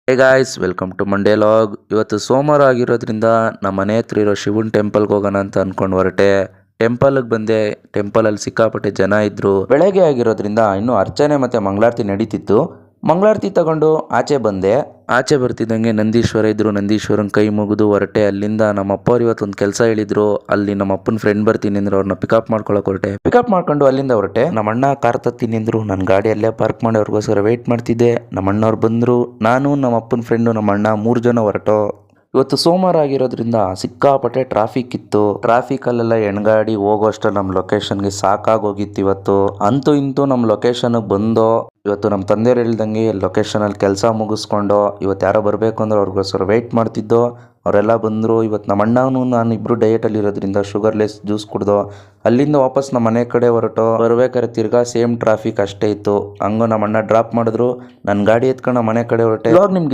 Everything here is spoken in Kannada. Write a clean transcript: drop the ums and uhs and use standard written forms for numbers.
Hey guys, welcome to Monday log. ಇವತ್ತು ಸೋಮವಾರ ಆಗಿರೋದ್ರಿಂದ ನಮ್ಮ ಮನೆ ಹತ್ರ ಇರೋ ಶಿವನ್ ಟೆಂಪಲ್ಗೆ ಹೋಗೋಣ ಅಂತ ಅನ್ಕೊಂಡು ಹೊರಟೆ. ಟೆಂಪಲ್ಗೆ ಬಂದೆ. ಟೆಂಪಲಲ್ಲಿ ಸಿಕ್ಕಾಪಟ್ಟೆ ಜನ ಇದ್ರು. ಬೆಳಗ್ಗೆ ಆಗಿರೋದ್ರಿಂದ ಇನ್ನೂ ಅರ್ಚನೆ ಮತ್ತೆ ಮಂಗಳಾರತಿ ನಡೀತಿತ್ತು. ಮಂಗಳಾರತಿ ತಗೊಂಡು ಆಚೆ ಬಂದೆ. ಆಚೆ ಬರ್ತಿದ್ದಂಗೆ ನಂದೀಶ್ವರ ಇದ್ರು. ನಂದೀಶ್ವರನ್ ಕೈ ಮುಗಿದು ಹೊರಟೆ. ಅಲ್ಲಿಂದ ನಮ್ಮ ಅಪ್ಪವ್ರು ಇವತ್ತೊಂದು ಕೆಲಸ ಹೇಳಿದ್ರು. ಅಲ್ಲಿ ನಮ್ಮ ಅಪ್ಪನ ಫ್ರೆಂಡ್ ಬರ್ತೀನಿ ಅಂದ್ರೆ ಅವ್ರನ್ನ ಪಿಕಪ್ ಮಾಡ್ಕೊಳಕ್ ಹೊರಟೆ. ಪಿಕಪ್ ಮಾಡ್ಕೊಂಡು ಅಲ್ಲಿಂದ ಹೊರಟೆ. ನಮ್ಮ ಅಣ್ಣ ಕಾರ್ ತತ್ತೀನಿ ಅಂದ್ರು. ನನ್ನ ಗಾಡಿ ಅಲ್ಲೇ ಪಾರ್ಕ್ ಮಾಡಿ ಅವ್ರಿಗೋಸ್ಕರ ವೇಟ್ ಮಾಡ್ತಿದ್ದೆ. ನಮ್ಮ ಅಣ್ಣವ್ರು ಬಂದ್ರು. ನಾನು, ನಮ್ಮ ಅಪ್ಪನ ಫ್ರೆಂಡು, ನಮ್ಮ ಅಣ್ಣ 3 ಜನ ಹೊರಟೋ. ಇವತ್ತು ಸೋಮವಾರ ಆಗಿರೋದ್ರಿಂದ ಸಿಕ್ಕಾಪಟ್ಟೆ ಟ್ರಾಫಿಕ್ ಇತ್ತು. ಟ್ರಾಫಿಕಲ್ಲೆಲ್ಲ ಎಣ್ಗಾಡಿ ಹೋಗೋಷ್ಟರಲ್ಲಿ ನಮ್ಮ ಲೊಕೇಶನ್ಗೆ ಸಾಕಾಗೋಗಿತ್ತು ಇವತ್ತು. ಅಂತೂ ಇಂತೂ ನಮ್ಮ ಲೊಕೇಶನ್ಗೆ ಬಂದು ಇವತ್ತು ನಮ್ಮ ತಂದೆಯವ್ರು ಹೇಳ್ದಂಗೆ ಲೊಕೇಶನಲ್ಲಿ ಕೆಲಸ ಮುಗಿಸ್ಕೊಂಡು ಇವತ್ತು ಯಾರೋ ಬರಬೇಕು ಅಂದ್ರೆ ಅವ್ರಿಗೋಸ್ಕರ ವೆಯ್ಟ್ ಮಾಡ್ತಿದ್ದೋ. ಅವರೆಲ್ಲ ಬಂದರು. ಇವತ್ತು ನಮ್ಮ ಅಣ್ಣನೂ ನಾನು ಇಬ್ಬರು ಡಯಟಲ್ಲಿ ಇರೋದ್ರಿಂದ ಶುಗರ್ಲೆಸ್ ಜ್ಯೂಸ್ ಕುಡ್ದೋ. ಅಲ್ಲಿಂದ ವಾಪಸ್ ನಮ್ಮ ಮನೆ ಕಡೆ ಹೊರಟು. ಬರ್ಬೇಕಾದ್ರೆ ತಿರ್ಗಾ ಸೇಮ್ ಟ್ರಾಫಿಕ್ ಅಷ್ಟೇ ಇತ್ತು. ಹಂಗೋ ನಮ್ಮ ಅಣ್ಣ ಡ್ರಾಪ್ ಮಾಡಿದ್ರು. ನನ್ನ ಗಾಡಿ ಎತ್ಕೊಂಡು ನಮ್ಮ ಮನೆ ಕಡೆ ಹೊರಟೆ. ಇವಾಗ ನಿಮ್ಗೆ